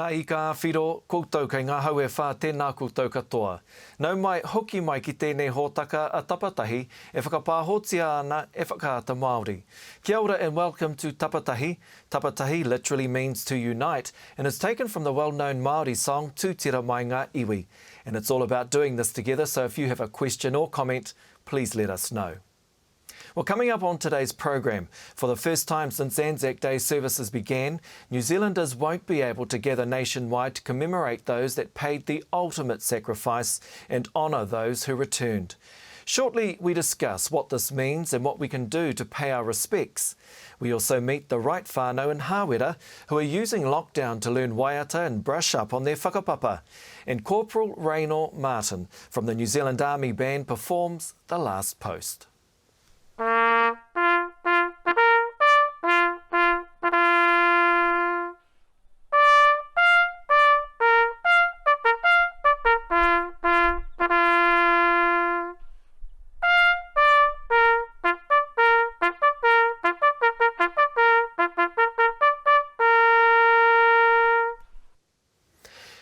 Nā I ka whiro koutou kei ngā hau e whā tēnā koutou katoa. Nau mai hoki mai ki tēnei hōtaka a Tapatahi e whakapāhotia ana e whakaata Māori. Kia ora and welcome to Tapatahi. Tapatahi literally means to unite and is taken from the well-known Māori song Tūtira mai ngā iwi. And it's all about doing this together, so if you have a question or comment, please let us know. Well, coming up on today's program, for the first time since Anzac Day services began, New Zealanders won't be able to gather nationwide to commemorate those that paid the ultimate sacrifice and honour those who returned. Shortly, we discuss what this means and what we can do to pay our respects. We also meet the right whānau and hāwera who are using lockdown to learn waiata and brush up on their whakapapa. And Corporal Raynor Martin from the New Zealand Army Band performs The Last Post.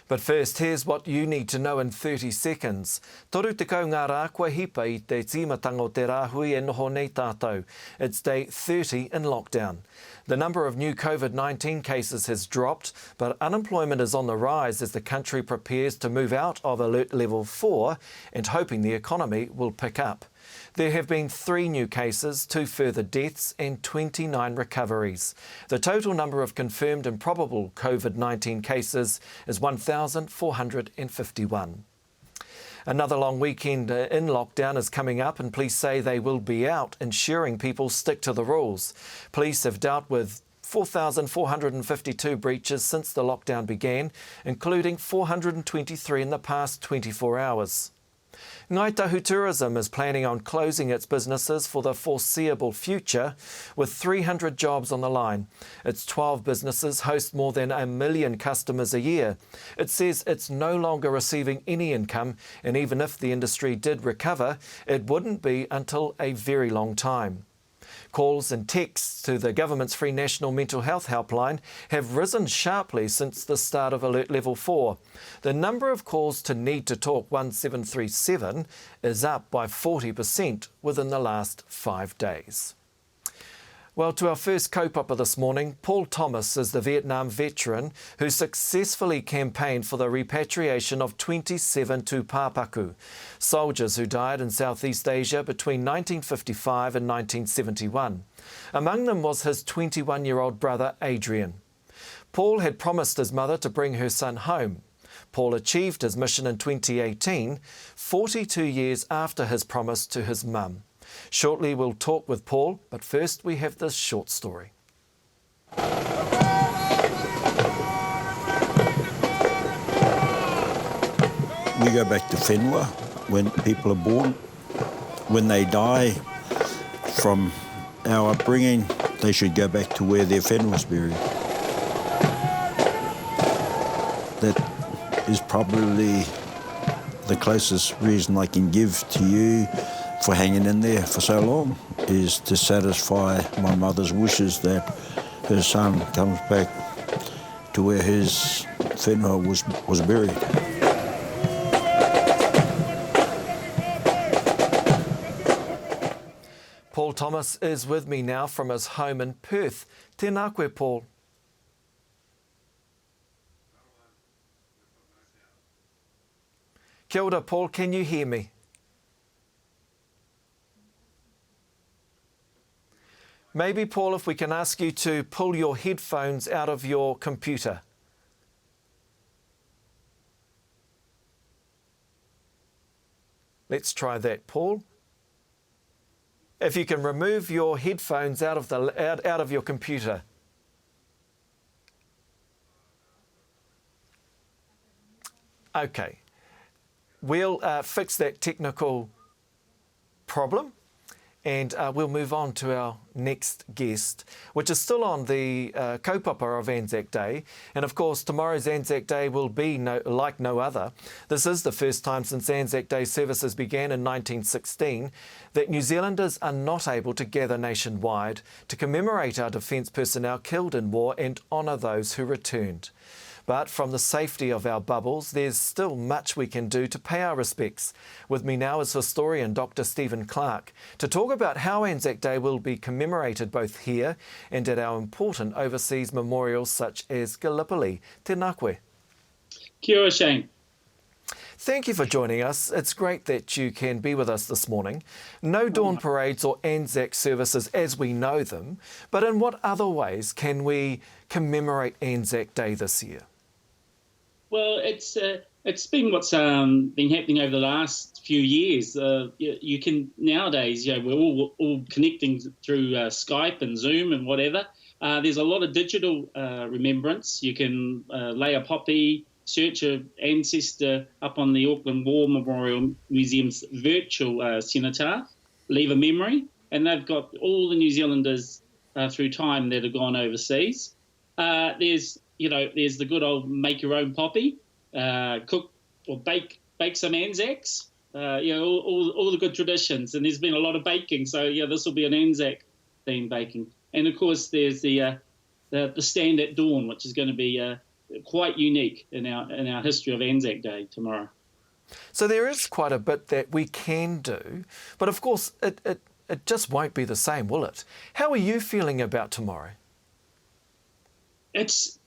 But first, here's what you need to know in 30 seconds. Toru te kau ngā rākua hipa I te tīmatanga o te rāhui e noho nei tātou. It's day 30 in lockdown. The number of new COVID-19 cases has dropped, but unemployment is on the rise as the country prepares to move out of alert level 4 and hoping the economy will pick up. There have been 3 new cases, 2 further deaths and 29 recoveries. The total number of confirmed and probable COVID-19 cases is 1,451. Another long weekend in lockdown is coming up and police say they will be out ensuring people stick to the rules. Police have dealt with 4,452 breaches since the lockdown began, including 423 in the past 24 hours. Ngāi Tahu Tourism is planning on closing its businesses for the foreseeable future with 300 jobs on the line. Its 12 businesses host more than 1 million customers a year. It says it's no longer receiving any income, and even if the industry did recover, it wouldn't be until a very long time. Calls and texts to the government's free national mental health helpline have risen sharply since the start of Alert Level 4. The number of calls to Need to Talk 1737 is up by 40% within the last 5 days. Well, to our first kaupapa this morning, Paul Thomas is the Vietnam veteran who successfully campaigned for the repatriation of 27 tūpāpaku, soldiers who died in Southeast Asia between 1955 and 1971. Among them was his 21-year-old brother Adrian. Paul had promised his mother to bring her son home. Paul achieved his mission in 2018, 42 years after his promise to his mum. Shortly we'll talk with Paul, but first we have this short story. We go back to whenua when people are born. When they die from our upbringing, they should go back to where their whenua was buried. That is probably the closest reason I can give to you for hanging in there for so long, is to satisfy my mother's wishes that her son comes back to where his whenua was buried. Paul Thomas is with me now from his home in Perth. Tēnā koe, Paul. Kia ora, Paul, can you hear me? Maybe, Paul, if we can ask you to pull your headphones out of your computer. Let's try that, Paul. If you can remove your headphones out of your computer. Okay. We'll fix that technical problem. And we'll move on to our next guest, which is still on the kaupapa of Anzac Day. And of course, tomorrow's Anzac Day will be like no other. This is the first time since Anzac Day services began in 1916 that New Zealanders are not able to gather nationwide to commemorate our defence personnel killed in war and honour those who returned. But from the safety of our bubbles, there's still much we can do to pay our respects. With me now is historian Dr Stephen Clarke to talk about how Anzac Day will be commemorated both here and at our important overseas memorials such as Gallipoli. Tēnā koe. Kia ora, Shane. Thank you for joining us. It's great that you can be with us this morning. No dawn parades or Anzac services as we know them, but in what other ways can we commemorate Anzac Day this year? Well, it's been what's been happening over the last few years. You can nowadays, we're all connecting through Skype and Zoom and whatever. There's a lot of digital remembrance. You can lay a poppy, search an ancestor up on the Auckland War Memorial Museum's virtual cenotaph, leave a memory, and they've got all the New Zealanders through time that have gone overseas. There's the good old make your own poppy, cook or bake some Anzacs, all the good traditions. And there's been a lot of baking, so this will be an Anzac themed baking. And of course, there's the stand at dawn, which is going to be quite unique in our history of Anzac Day tomorrow. So there is quite a bit that we can do, but of course it just won't be the same, will it? How are you feeling about tomorrow? It's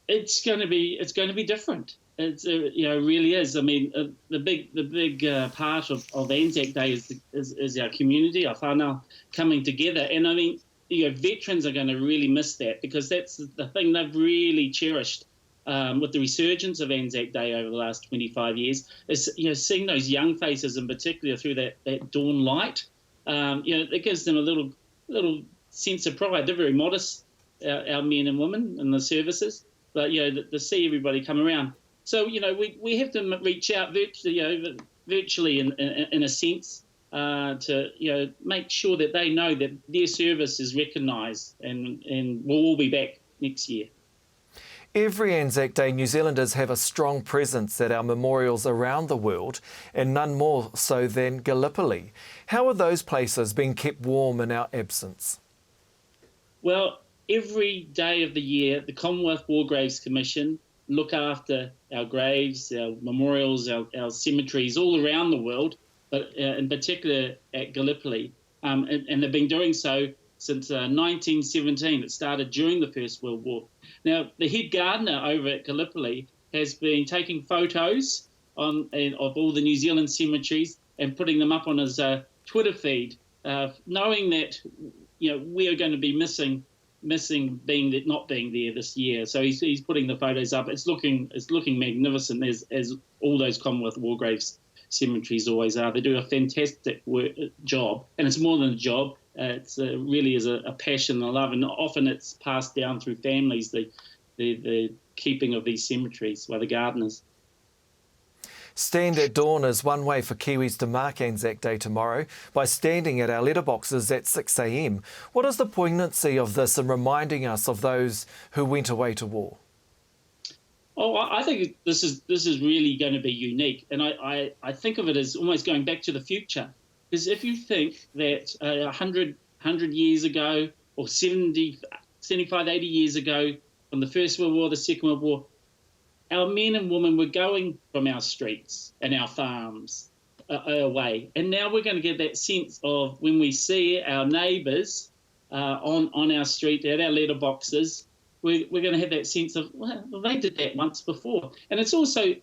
going to be different. It really is. I mean, the big part of Anzac Day is our community, our whānau coming together, and I mean, veterans are going to really miss that, because that's the thing they've really cherished. With the resurgence of Anzac Day over the last 25 years, is seeing those young faces in particular through that dawn light. It gives them a little sense of pride. They're very modest, our men and women in the services, but to see everybody come around. So we have to reach out virtually in a sense to make sure that they know that their service is recognised, and we'll all be back next year. Every Anzac Day, New Zealanders have a strong presence at our memorials around the world, and none more so than Gallipoli. How are those places being kept warm in our absence? Well, every day of the year, the Commonwealth War Graves Commission look after our graves, our memorials, our cemeteries all around the world, but in particular at Gallipoli. And they've been doing so since 1917. It started during the First World War. Now, the head gardener over at Gallipoli has been taking photos of all the New Zealand cemeteries and putting them up on his Twitter feed, knowing that we are going to be missing not being there this year. So he's putting the photos up. It's looking magnificent, as all those Commonwealth War Graves cemeteries always are. They do a fantastic job, and it's more than a job. It's really is a passion and a love, and often it's passed down through families, the keeping of these cemeteries by the gardeners. Stand at dawn is one way for Kiwis to mark Anzac Day tomorrow, by standing at our letterboxes at 6 a.m. What is the poignancy of this in reminding us of those who went away to war? Oh, I think this is really going to be unique, and I think of it as almost going back to the future. Because if you think that 100 years ago, or 70, 75, 80 years ago, from the First World War, the Second World War, our men and women were going from our streets and our farms away. And now we're going to get that sense of when we see our neighbours on our street, at our letterboxes, we're going to have that sense of, well, they did that once before. And it's also,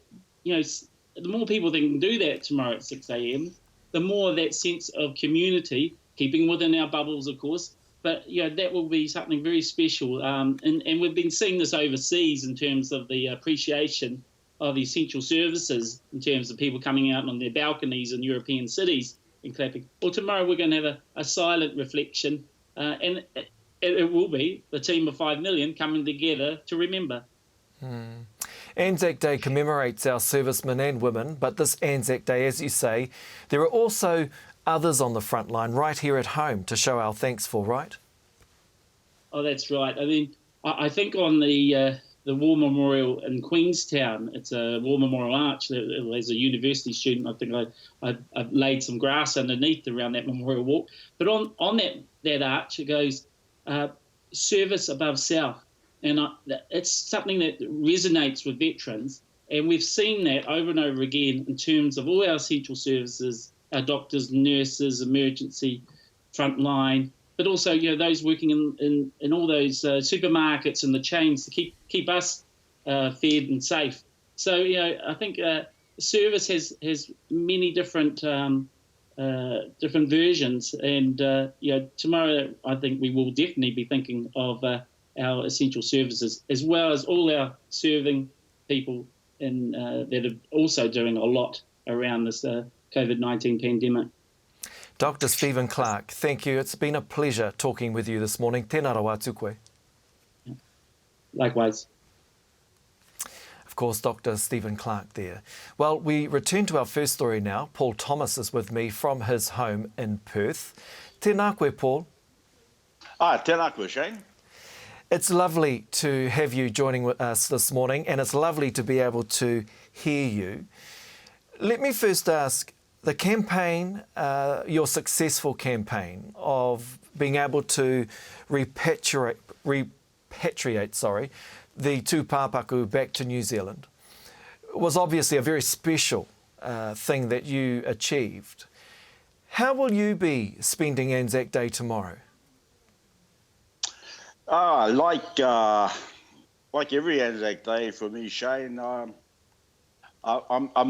the more people that can do that tomorrow at 6 a.m, the more that sense of community, keeping within our bubbles, of course, but that will be something very special. And we've been seeing this overseas in terms of the appreciation of the essential services, in terms of people coming out on their balconies in European cities and clapping. Well, tomorrow we're going to have a silent reflection, and it will be the team of 5 million coming together to remember. Anzac Day commemorates our servicemen and women, but this Anzac Day, as you say, there are also others on the front line right here at home to show our thanks for, right? Oh, that's right. I mean, I think on the War Memorial in Queenstown, it's a War Memorial arch. As a university student, I think I've laid some grass underneath around that memorial walk. But on that arch, it goes, service above self. And it's something that resonates with veterans. And we've seen that over and over again in terms of all our essential services, our doctors, nurses, emergency, frontline, but also, those working in all those supermarkets and the chains to keep us fed and safe. So, I think service has many different versions. And, tomorrow I think we will definitely be thinking of our essential services, as well as all our serving people that are also doing a lot around this COVID-19 pandemic. Dr Stephen Clarke, thank you. It's been a pleasure talking with you this morning. Tēnā rawa tukue. Likewise. Of course, Dr Stephen Clarke there. Well, we return to our first story now. Paul Thomas is with me from his home in Perth. Tēnā koe, Paul. Tēnā koe, Shane. It's lovely to have you joining us this morning, and it's lovely to be able to hear you. Let me first ask, the campaign, your successful campaign of being able to repatriate the tūpāpaku back to New Zealand was obviously a very special thing that you achieved. How will you be spending Anzac Day tomorrow? Like every Anzac Day for me, Shane, I'm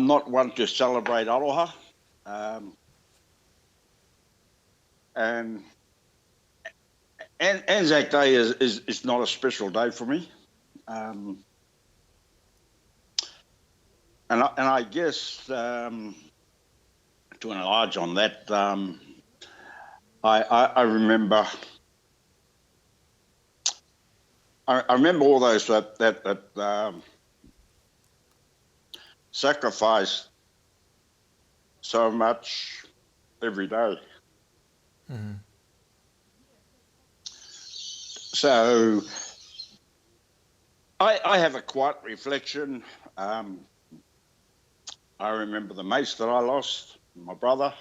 not one to celebrate aroha. And Anzac Day is not a special day for me. And I guess to enlarge on that, I remember all those that sacrifice so much every day. Mm-hmm. So I have a quiet reflection. I remember the mates that I lost, my brother,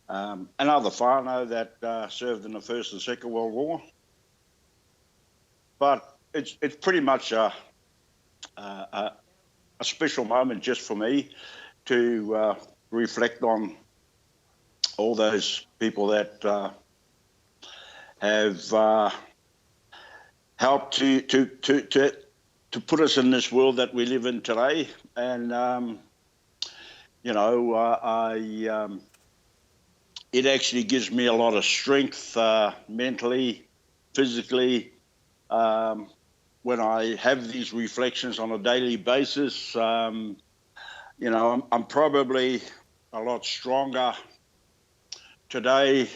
and other whānau that served in the First and Second World War. But it's pretty much a special moment just for me to reflect on all those people that have helped to put us in this world that we live in today. And it actually gives me a lot of strength mentally, physically. When I have these reflections on a daily basis, I'm probably a lot stronger today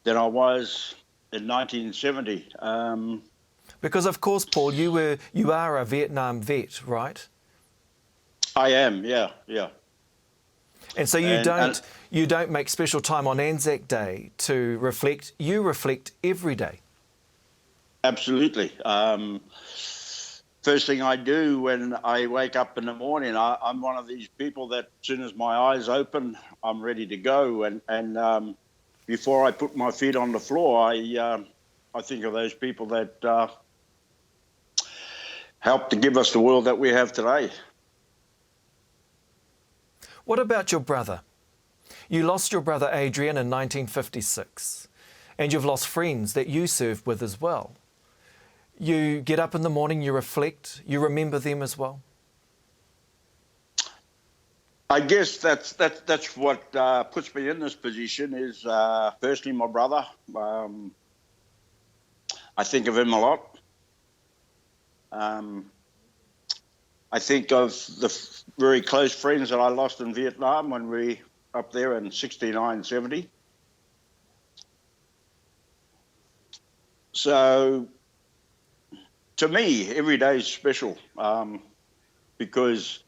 than I was in 1970. Because of course, Paul, you are a Vietnam vet, right? I am, yeah. And so you don't make special time on Anzac Day to reflect. You reflect every day. Absolutely. First thing I do when I wake up in the morning, I'm one of these people that as soon as my eyes open, I'm ready to go. And before I put my feet on the floor, I think of those people that helped to give us the world that we have today. What about your brother? You lost your brother Adrian in 1956, and you've lost friends that you served with as well. You get up in the morning, you reflect, you remember them as well? I guess that's what puts me in this position is firstly my brother. I think of him a lot. I think of the very close friends that I lost in Vietnam when we up there in 69, 70. So to me, every day is special because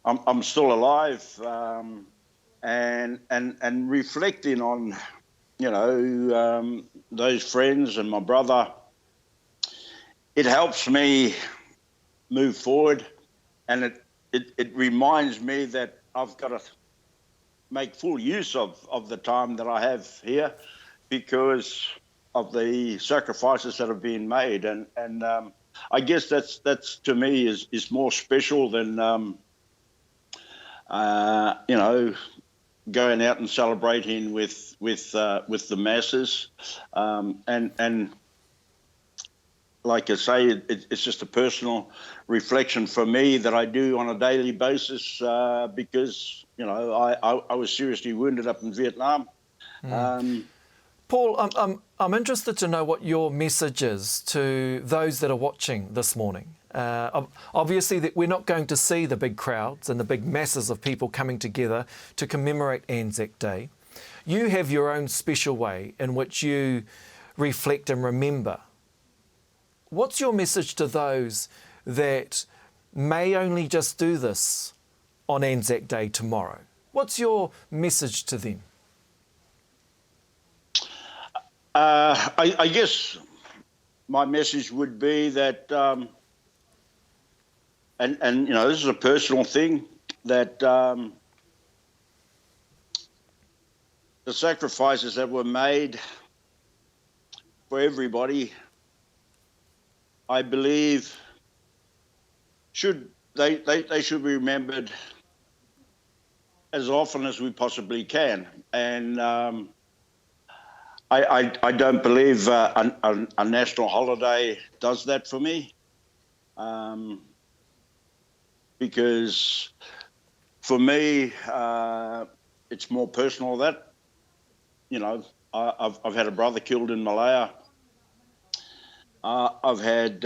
I'm still alive and reflecting on, those friends and my brother. It helps me move forward, and it reminds me that I've got to make full use of the time that I have here because of the sacrifices that have been made. And I guess that's to me is more special than going out and celebrating with the masses, and like I say, it's just a personal reflection for me that I do on a daily basis, because I was seriously wounded up in Vietnam. Paul, I'm interested to know what your message is to those that are watching this morning. Obviously, that we're not going to see the big crowds and the big masses of people coming together to commemorate Anzac Day. You have your own special way in which you reflect and remember. What's your message to those that may only just do this on Anzac Day tomorrow? What's your message to them? I guess my message would be that, and this is a personal thing, that the sacrifices that were made for everybody, I believe, should be remembered as often as we possibly can, and I don't believe a national holiday does that for me, because for me it's more personal. That I've had a brother killed in Malaya. I've had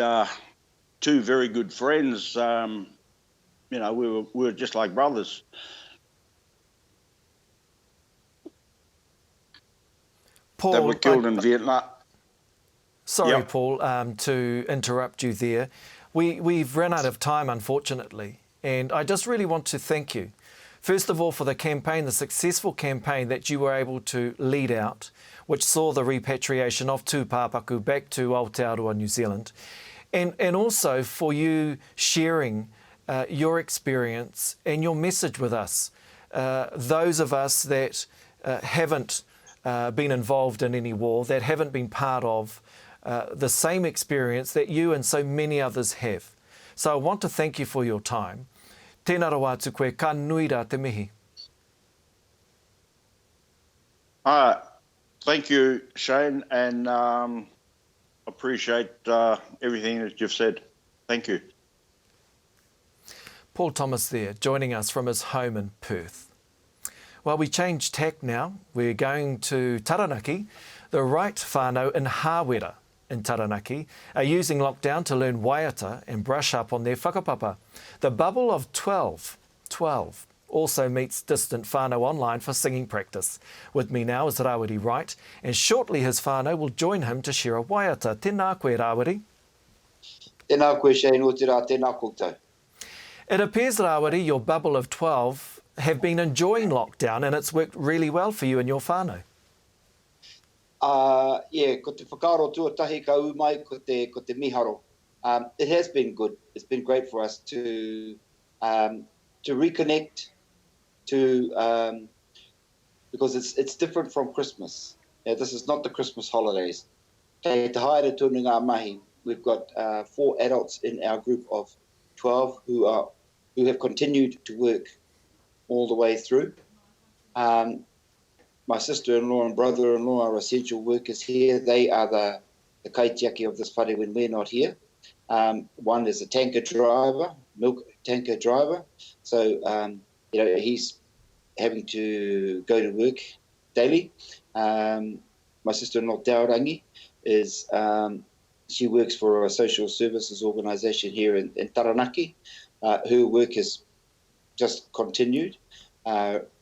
two very good friends. We were just like brothers. Paul, that were killed in Vietnam. Sorry, Yep. Paul, to interrupt you there. We've run out of time, unfortunately, and I just really want to thank you. First of all, for the campaign, the successful campaign that you were able to lead out, which saw the repatriation of tūpāpaku back to Aotearoa, New Zealand, and also for you sharing your experience and your message with us. Those of us that haven't been involved in any war, that haven't been part of the same experience that you and so many others have. So I want to thank you for your time. Tēnā rawa atu koe, ka nui rā te mihi. Thank you, Shane, and appreciate everything that you've said. Thank you. Paul Thomas there, joining us from his home in Perth. Well, we change tack now. We're going to Taranaki. The right whānau in Hāwera in Taranaki are using lockdown to learn waiata and brush up on their whakapapa. The bubble of 12 also meets distant whānau online for singing practice. With me now is Rāwhiti Wright, and shortly his whānau will join him to share a waiata. Tēnā koe, Rāwhiti. Tēnā koe, Shane, o te rā, tēnā koutou. It appears, Rāwhiti, your bubble of 12 have been enjoying lockdown and it's worked really well for you and your whānau. Ko te whakaaro tuatahi ka umai, ko te miharo. It has been good. It's been great for us to reconnect, because it's different from Christmas. This is not the Christmas holidays. Kei te haere tonu ngā mahi. We've got 4 adults in our group of 12 who have continued to work all the way through. My sister-in-law and brother-in-law are essential workers here. They are the kaitiaki of this whare when we're not here. One is a tanker driver, milk tanker driver. So, he's having to go to work daily. My sister-in-law, Taurangi, she works for a social services organisation here in Taranaki. Her work has just continued.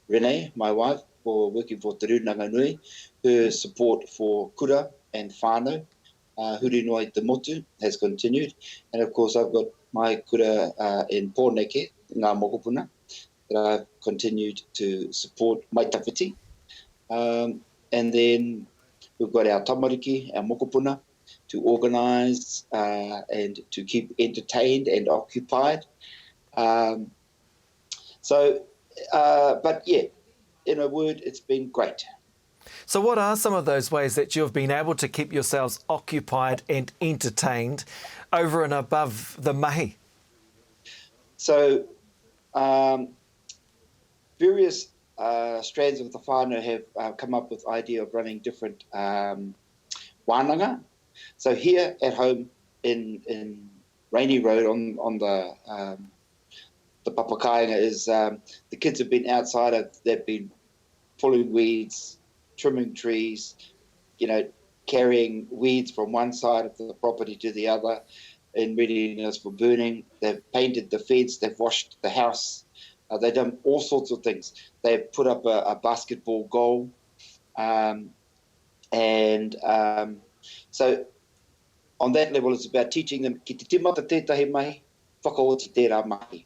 Renee, my wife, for working for Te Runanga Nui, her support for kura and whānau, Hurinoi Te Motu, has continued. And of course, I've got my kura in Pōneke, ngā mokopuna, that I've continued to support mai tawhiti. And then we've got our tamariki, our mokopuna, to organise and to keep entertained and occupied. But yeah, in a word, it's been great. So what are some of those ways that you've been able to keep yourselves occupied and entertained over and above the mahi? So various strands of the whānau have come up with the idea of running different wānanga. So here at home in Rainy Road on the pakanga is the kids have been outside, they've been pulling weeds, trimming trees, carrying weeds from one side of the property to the other in readiness for burning. They've painted the fence, they've washed the house, they've done all sorts of things. They've put up a basketball goal. So on that level, it's about teaching them ki te timata tētahi mahi, whakaoti tērā mahi.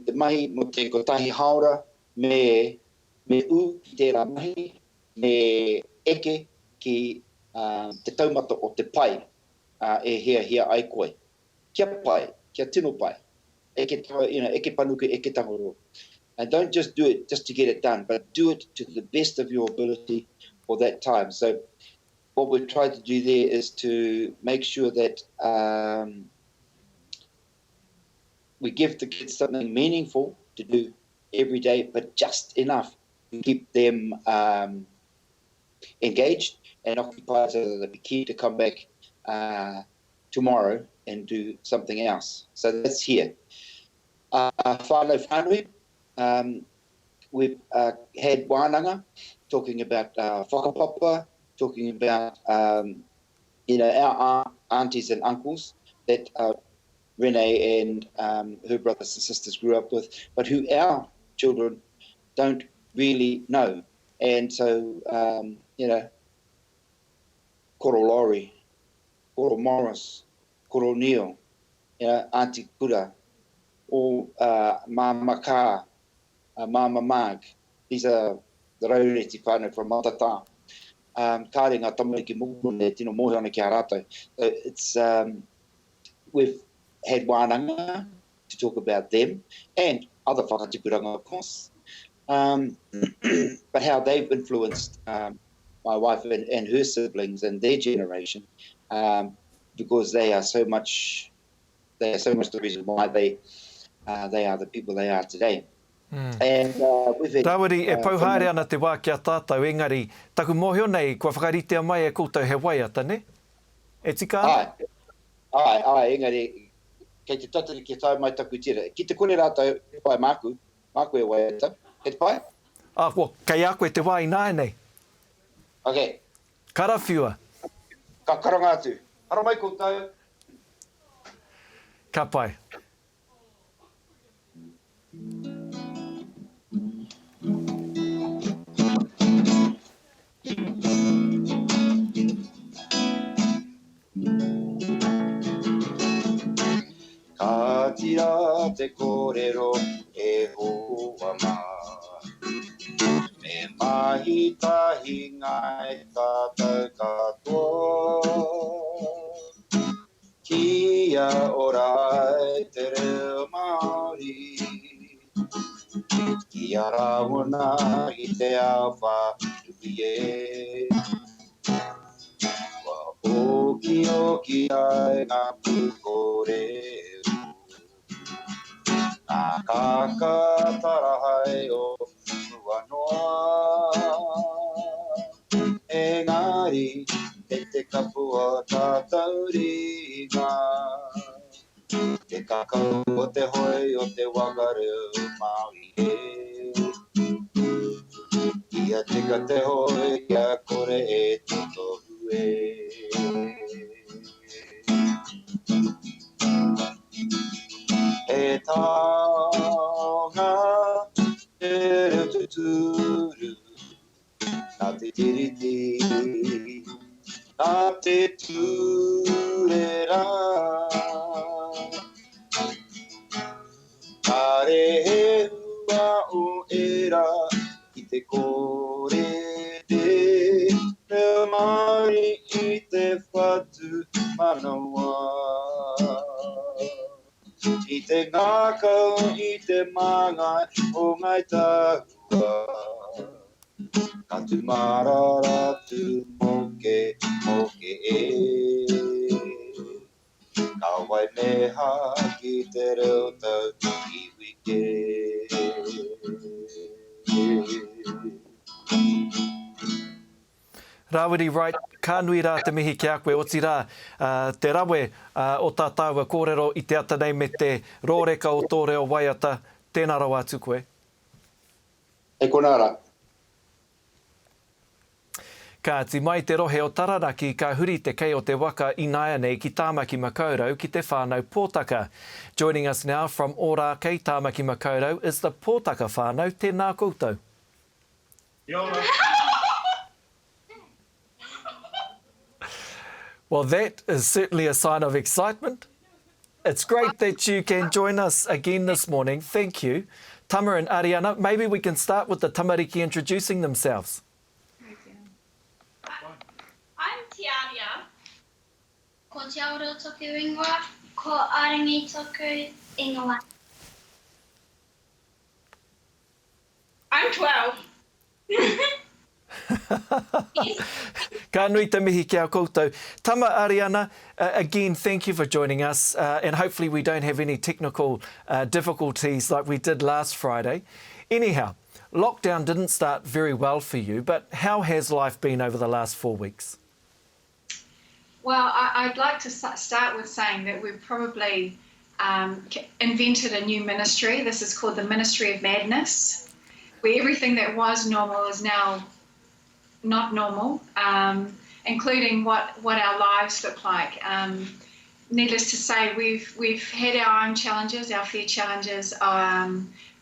Te mahi mo te kotahi haora, me u ki tērā mahi, me eke ki te taumata o te pai, e hea ai koe. Kia pai, kia tino pai, eke panuku, eke tangoro. And don't just do it just to get it done, but do it to the best of your ability for that time. So what we've tried to do there is to make sure that we give the kids something meaningful to do every day, but just enough to keep them engaged and occupied so that they'll be keen to come back tomorrow and do something else. So that's here. Whānau, we've had wānanga talking about whakapapa, talking about our aunties and uncles that Renee and her brothers and sisters grew up with, but who our children don't really know. And so, Koro Laurie, Koro Morris, Koro Neil, Auntie Kura, or Mama Ka, Mama Mag. These are the rāwhiti whānau from Matata. Kāre ngā tamariki mokone tino mohe ana ki a rātou. So it's, we've had wānanga to talk about them and other whakatipuranga, of course, but how they've influenced my wife and her siblings and their generation, because they are so much the reason why they are the people they are today. And we've had, Rawiri, e pauhaere ana te wā kia tātou, engari, taku mōhio nei, kua whakaritea mai e koutou he waiata, ne? E tika ana? Ai, engari, kei te tatari ki tau mai taku tira. Ki te kone rātou, e pai māku e waiata. He te pai? Kei a koe te wā i nāe nei. Okay. Karawhiua. Ka karanga atu. Haro mai koutou. Ka pai. Ka tira te kōrero e hoa mā. Me mahi tahi ngai tātou katoa. Kia orai te reo Māori. Kia rawana i te awha tuki e. Wa oki ai ngā pūkōrero. Ngā kākatarahai o Whanoa. Engari, te kapua tātou ringa. Te kakau o te hoi o te whakareo Māori e. Ia tika te hoi kia kore e totohu e. E taonga e reo te tūru, nā te tiriti, nā te tūrera. Kāre he hua o era i te kore te reo Māori i te whatu manawa. I te ngākau, i te māngai o ngai tāua. ka tu marara tu moke e. Ka wai meha ki te reo tau iwi ke. Rawiri, right, ka nui rā te mihi ki a koe, oti rā, te rawe o tā tāua kōrero i te ata nei me te rōreka o tō reo waiata, tēnā rau atu koe. E kona rā. Ka ati mai te rohe o Taranaki, ka huri te kei o te waka inaia nei ki Tāmaki Makaurau ki te whānau pōtaka. Joining us now from Ōrākei, Tāmaki Makaurau, is the pōtaka whānau, tēnā koutou. Well, that is certainly a sign of excitement. It's great that you can join us again this morning. Thank you. Tama and Ariana, maybe we can start with the tamariki introducing themselves. I'm Tiaria. Ko te aoro toku ingoa, ko arangi toku ingoa. I'm 12. Ka nui te mihi ki a koutou. Tama, Ariana, again, thank you for joining us, and hopefully we don't have any technical difficulties like we did last Friday. Anyhow, lockdown didn't start very well for you, but how has life been over the last 4 weeks? Well, I'd like to start with saying that we've probably invented a new ministry. This is called the Ministry of Madness, where everything that was normal is now not normal, including what our lives look like. Needless to say, we've had our own challenges, our fair challenges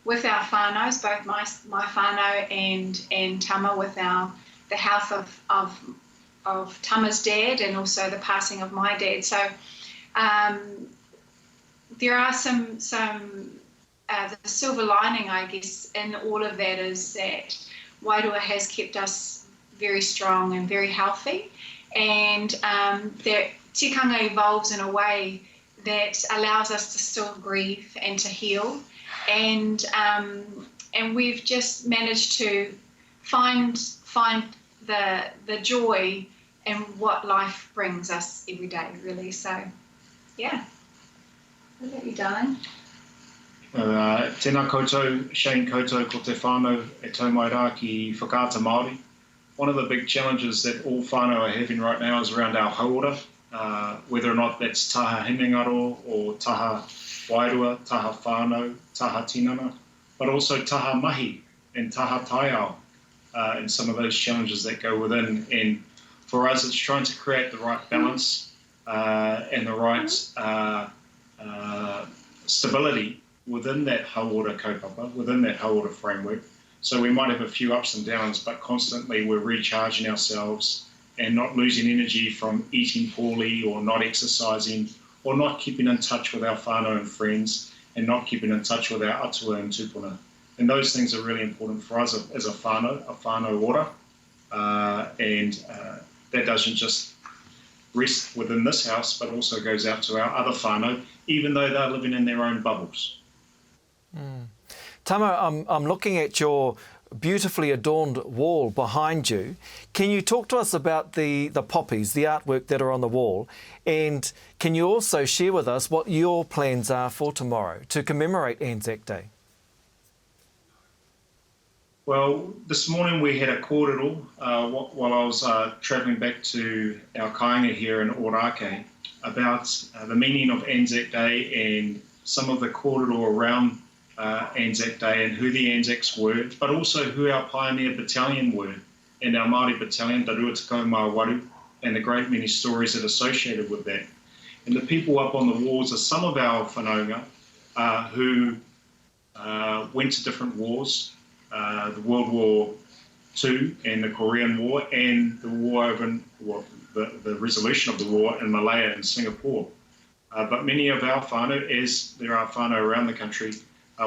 with our whānaus, both my whānau and Tama, with the health of Tama's dad and also the passing of my dad. So there are some the silver lining, I guess, in all of that is that Wairua has kept us very strong and very healthy, and that tikanga evolves in a way that allows us to still grieve and to heal, and we've just managed to find the joy in what life brings us every day, really. So, yeah. What about you, darling? Tēnā koutou, Shane koutou ko te whānau e tau mai rā ki whakaata Māori. One of the big challenges that all whānau are having right now is around our hauora, whether or not that's taha hinengaro or taha wairua, taha whānau, taha tinana, but also taha mahi and taha taiao, and some of those challenges that go within. And for us, it's trying to create the right balance and the right stability within that hauora kaupapa, within that hauora framework. So we might have a few ups and downs, but constantly we're recharging ourselves and not losing energy from eating poorly or not exercising or not keeping in touch with our whānau and friends and not keeping in touch with our atua and tūpuna. And those things are really important for us as a whānau ora. And that doesn't just rest within this house, but also goes out to our other whānau, even though they're living in their own bubbles. Mm. Tama, I'm looking at your beautifully adorned wall behind you. Can you talk to us about the poppies, the artwork that are on the wall? And can you also share with us what your plans are for tomorrow to commemorate Anzac Day? Well, this morning we had a kōrero while I was travelling back to our kāinga here in Ōrākei about the meaning of Anzac Day and some of the kōrero around Anzac Day and who the Anzacs were, but also who our pioneer battalion were and our Māori battalion, Te Ruatakau Māwaru, and the great many stories that are associated with that. And the people up on the walls are some of our whanaunga who went to different wars, the World War II and the Korean War and the war over the resolution of the war in Malaya and Singapore. But many of our whānau, as there are whānau around the country,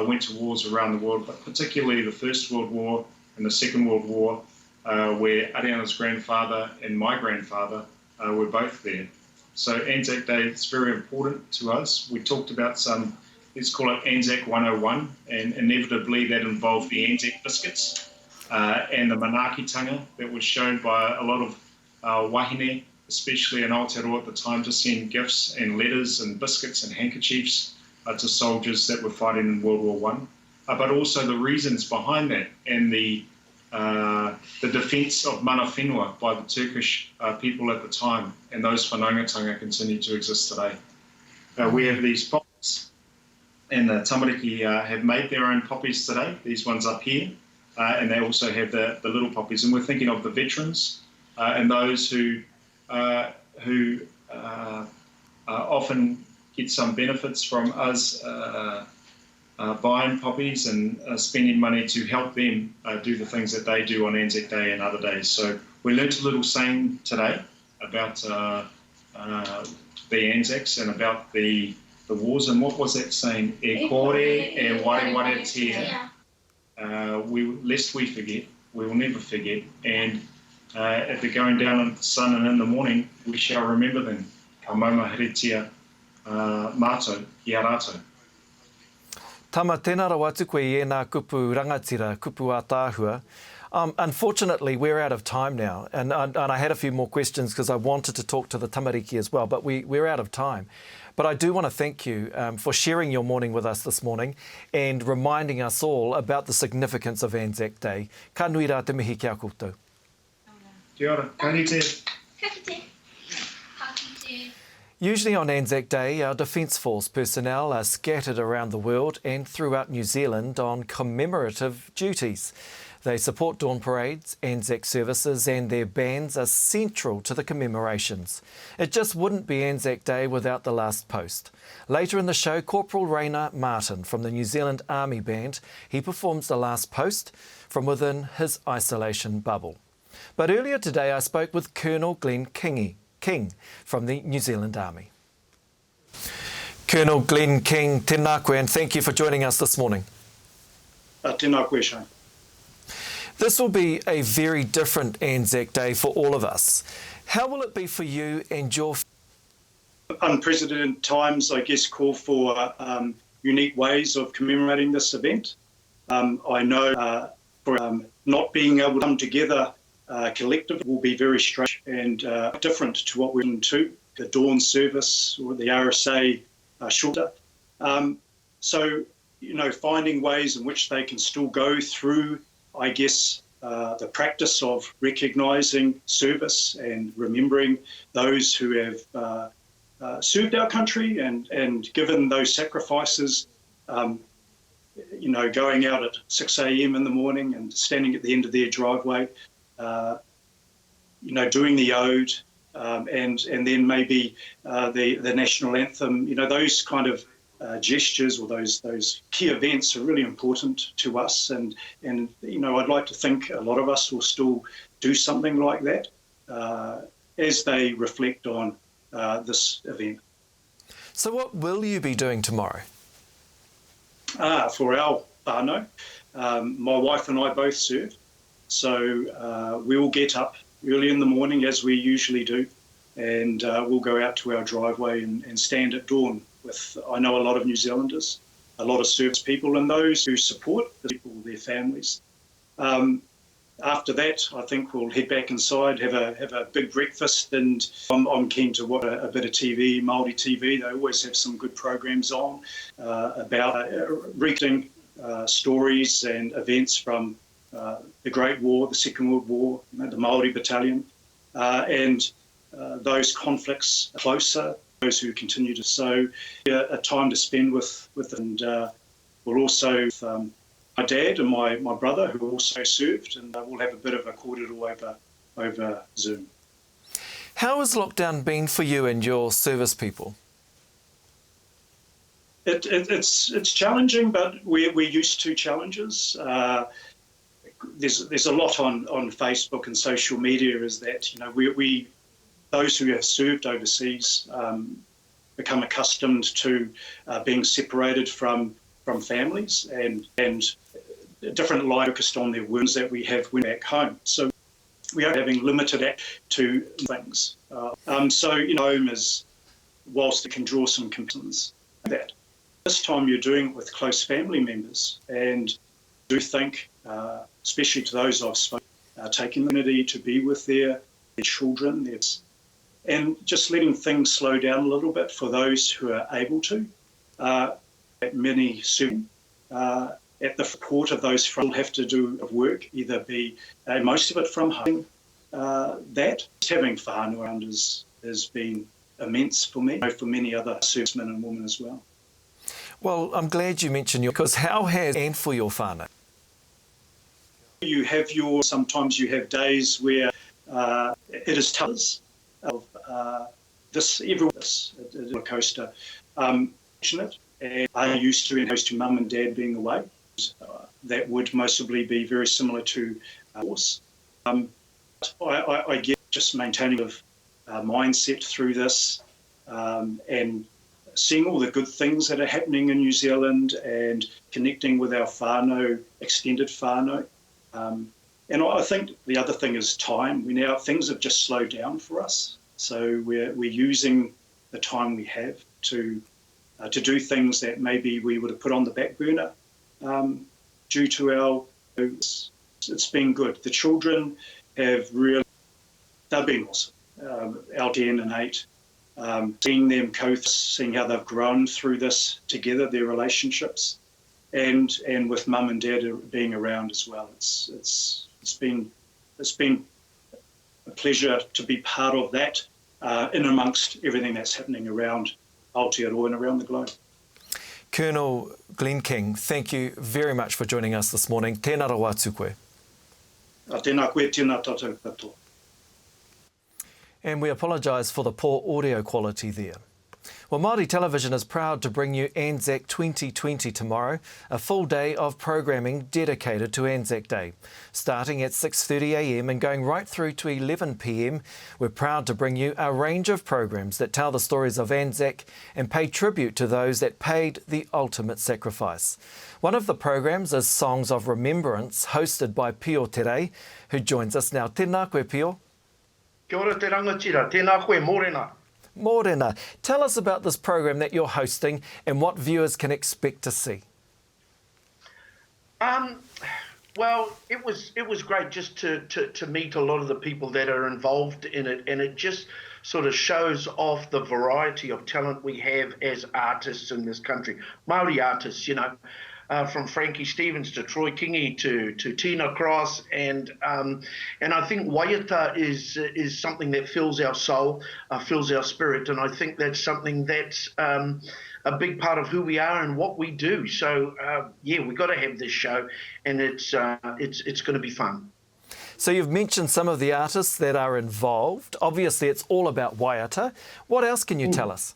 went to wars around the world, but particularly the First World War and the Second World War, where Ariana's grandfather and my grandfather were both there. So Anzac Day is very important to us. We talked about some, let's call it Anzac 101, and inevitably that involved the Anzac biscuits. and the manaakitanga that was shown by a lot of wahine, especially in Aotearoa at the time, to send gifts and letters and biscuits and handkerchiefs to soldiers that were fighting in World War I, but also the reasons behind that and the defence of mana whenua by the Turkish people at the time, and those whanaungatanga continue to exist today. We have these poppies, and the tamariki have made their own poppies today, these ones up here, and they also have the little poppies, and we're thinking of the veterans and those who often get some benefits from us buying poppies and spending money to help them do the things that they do on Anzac Day and other days. So we learnt a little saying today about the Anzacs and about the wars. And what was that saying? E kore e whakahere. Lest we forget, we will never forget. And at the going down of the sun and in the morning, we shall remember them. Ka maharatia mātou i a rātou. Tama tēnā rawa atu koe I ēnā kupu rangatira, kupu a tāhua. Unfortunately, we're out of time now, and I had a few more questions because I wanted to talk to the tamariki as well, but we're out of time. But I do want to thank you for sharing your morning with us this morning and reminding us all about the significance of Anzac Day. Ka nui rā te mihi kia koutou. Kia ora, ka rite. Ka kite. Ka kite. Usually on Anzac Day, our Defence Force personnel are scattered around the world and throughout New Zealand on commemorative duties. They support dawn parades, Anzac services, and their bands are central to the commemorations. It just wouldn't be Anzac Day without the last post. Later in the show, Corporal Rainer Martin from the New Zealand Army Band, he performs the last post from within his isolation bubble. But earlier today, I spoke with Colonel Glenn King from the New Zealand Army. Colonel Glenn King, tēnā koe, and thank you for joining us this morning. Tēnā koe, Shane. This will be a very different Anzac Day for all of us. How will it be for you and your... Unprecedented times, I guess, call for unique ways of commemorating this event. I know for not being able to come together collectively will be very strange and different to what we're into, the dawn service or the RSA shorter. So, you know, finding ways in which they can still go through, I guess, the practice of recognising service and remembering those who have served our country and given those sacrifices, you know, going out at 6 a.m. in the morning and standing at the end of their driveway, you know, doing the ode, and then maybe the national anthem. You know, those kind of gestures or those key events are really important to us, and you know, I'd like to think a lot of us will still do something like that as they reflect on this event. So what will you be doing tomorrow? For our whānau, my wife and I both served, so we will get up early in the morning as we usually do, and we'll go out to our driveway and stand at dawn with, I know, a lot of New Zealanders, a lot of service people, and those who support the people, their families. After that, I think we'll head back inside, have a big breakfast, and I'm keen to watch a bit of TV, Māori TV. They always have some good programs on about reading stories and events from the Great War, the Second World War, you know, the Māori Battalion, and those conflicts closer, those who continue to sow, a time to spend with and we'll also my dad and my brother who also served, and we'll have a bit of a kōrero over Zoom. How has lockdown been for you and your service people? It's challenging, but we're used to challenges. There's a lot on Facebook and social media is that, you know, we those who have served overseas become accustomed to being separated from families and different lives focused on their wounds that we have when back home. So we are having limited access to things. So, you know, home is, whilst it can draw some comparisons, that this time you're doing it with close family members, and do think, especially to those I've spoken, taking the opportunity to be with their children, and just letting things slow down a little bit for those who are able to. Many soon at the court of those will have to do work, either be most of it from home. That having whānau around has been immense for me, for many other servicemen and women as well. Well, I'm glad you mentioned because how has and for your whānau? You have sometimes you have days where it is tough of everyone a coaster. Fortunate, and I used to host to mum and dad being away. That would mostly be very similar to horse. I get just maintaining a mindset through this and seeing all the good things that are happening in New Zealand and connecting with our whānau, extended whānau. And I think the other thing is time. Things have just slowed down for us. So we're using the time we have to do things that maybe we would have put on the back burner due to our. It's been good. The children have they've been awesome. Our 10 and 8, seeing them seeing how they've grown through this together, their relationships, and with mum and dad being around as well. It's been a pleasure to be part of that in amongst everything that's happening around Aotearoa and around the globe. Colonel Glenn King, thank you very much for joining us this morning. Tēnā rawa atu koe. Tēnā koe, tēnā tātou katoa. And we apologise for the poor audio quality there. Well, Māori Television is proud to bring you Anzac 2020 tomorrow, a full day of programming dedicated to Anzac Day. Starting at 6:30 a.m. and going right through to 11 p.m, we're proud to bring you a range of programs that tell the stories of Anzac and pay tribute to those that paid the ultimate sacrifice. One of the programs is Songs of Remembrance, hosted by Pio Terei, who joins us now. Tēnā koe, Pio. Kia ora te rangatira, tēnā koe, mōrena. Morena, tell us about this program that you're hosting and what viewers can expect to see. Well, it was great just to meet a lot of the people that are involved in it, and it just sort of shows off the variety of talent we have as artists in this country. Māori artists, from Frankie Stevens to Troy Kingi to Tina Cross, and I think waiata is something that fills our soul, fills our spirit, and I think that's something that's a big part of who we are and what we do. So we've got to have this show, and it's going to be fun. So you've mentioned some of the artists that are involved. Obviously, it's all about waiata. What else can you tell us?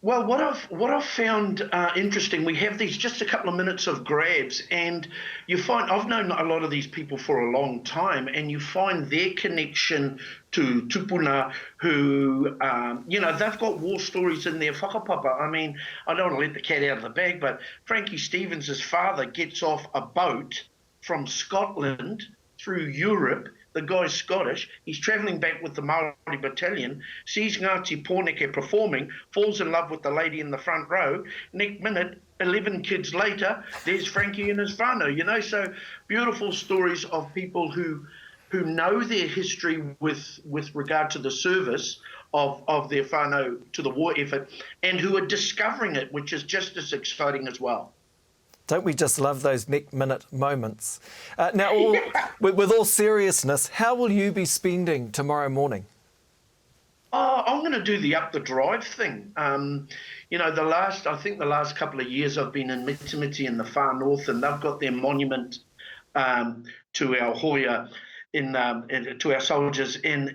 Well, what I've found interesting, we have these just a couple of minutes of grabs, and you find I've known a lot of these people for a long time, and you find their connection to tupuna, who they've got war stories in their whakapapa. I mean, I don't want to let the cat out of the bag, but Frankie Stevens' father gets off a boat from Scotland through Europe. The guy's Scottish, he's travelling back with the Māori battalion, sees Ngāti Pōneke performing, falls in love with the lady in the front row. Next minute, 11 kids later, there's Frankie and his whānau, so beautiful stories of people who know their history with regard to the service of their whānau to the war effort, and who are discovering it, which is just as exciting as well. Don't we just love those neck-minute moments? Now, with all seriousness, how will you be spending tomorrow morning? Oh, I'm going to do the up the drive thing. The last couple of years I've been in Mitimiti in the far north, and they've got their monument to our hōia to our soldiers in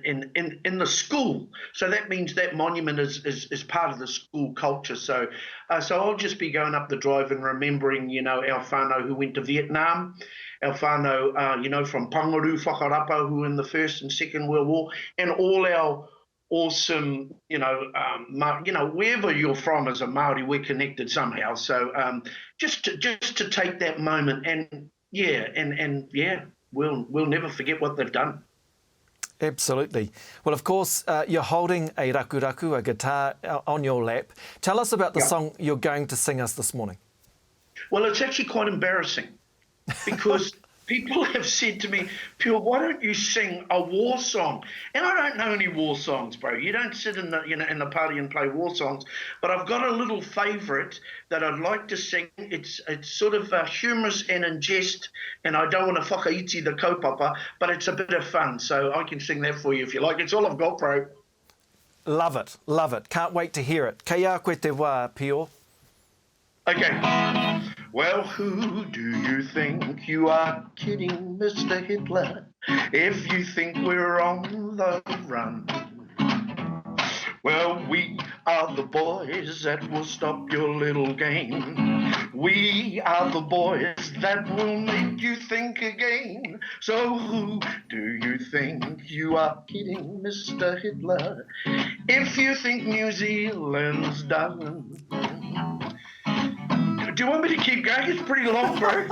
the school. So that means that monument is part of the school culture. So I'll just be going up the drive and remembering, our whānau who went to Vietnam, our whānau, from Pangaru, Whakarapa, who were in the First and Second World War, and all our awesome, wherever you're from as a Māori, we're connected somehow. So just to take that moment and we'll never forget what they've done. Absolutely. Well, of course, you're holding a rakuraku, a guitar, on your lap. Tell us about the song you're going to sing us this morning. Well, it's actually quite embarrassing because people have said to me, Pure, why don't you sing a war song? And I don't know any war songs, bro. You don't sit in the in the party and play war songs. But I've got a little favourite that I'd like to sing. It's sort of humorous and in jest, and I don't want to whakaiti the kaupapa, but it's a bit of fun. So I can sing that for you if you like. It's all I've got, bro. Love it, love it. Can't wait to hear it. Kei a koe te wā, Pio. Okay. Well, who do you think you are kidding, Mr. Hitler, if you think we're on the run? Well, we are the boys that will stop your little game. We are the boys that will make you think again. So who do you think you are kidding, Mr. Hitler, if you think New Zealand's done? Do you want me to keep going? It's pretty long, bro.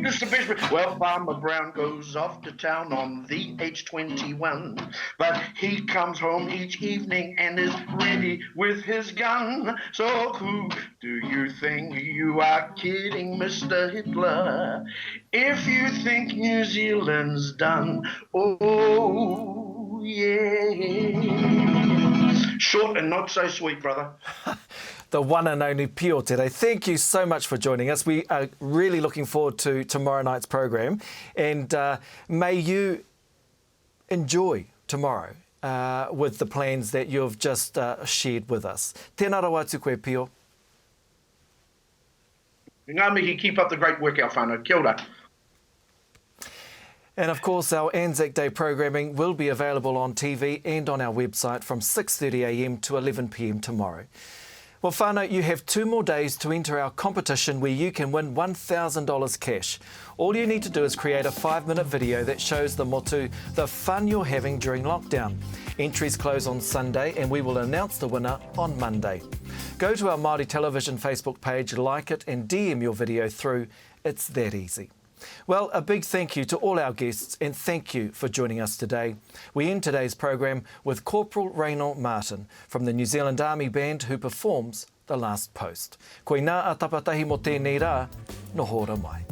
Just the best bit. Well, Farmer Brown goes off to town on the H21, but he comes home each evening and is ready with his gun. So who do you think you are kidding, Mr. Hitler, if you think New Zealand's done? Oh, yeah. Short and not so sweet, brother. The one and only Pio today. Thank you so much for joining us. We are really looking forward to tomorrow night's program, and may you enjoy tomorrow with the plans that you've just shared with us. Tēnā rawa atu koe, Pio. Ngā mihi, keep up the great work, our whānau. Kia ora. And of course, our Anzac Day programming will be available on TV and on our website from 6:30 a.m. to 11 p.m. tomorrow. Well, whānau, you have 2 more days to enter our competition where you can win $1,000 cash. All you need to do is create a 5-minute video that shows the motu the fun you're having during lockdown. Entries close on Sunday and we will announce the winner on Monday. Go to our Māori Television Facebook page, like it and DM your video through. It's that easy. Well, a big thank you to all our guests and thank you for joining us today. We end today's program with Corporal Reynold Martin from the New Zealand Army Band who performs The Last Post. Koe nā a tapatahi mo tēnei rā, no hōra mai.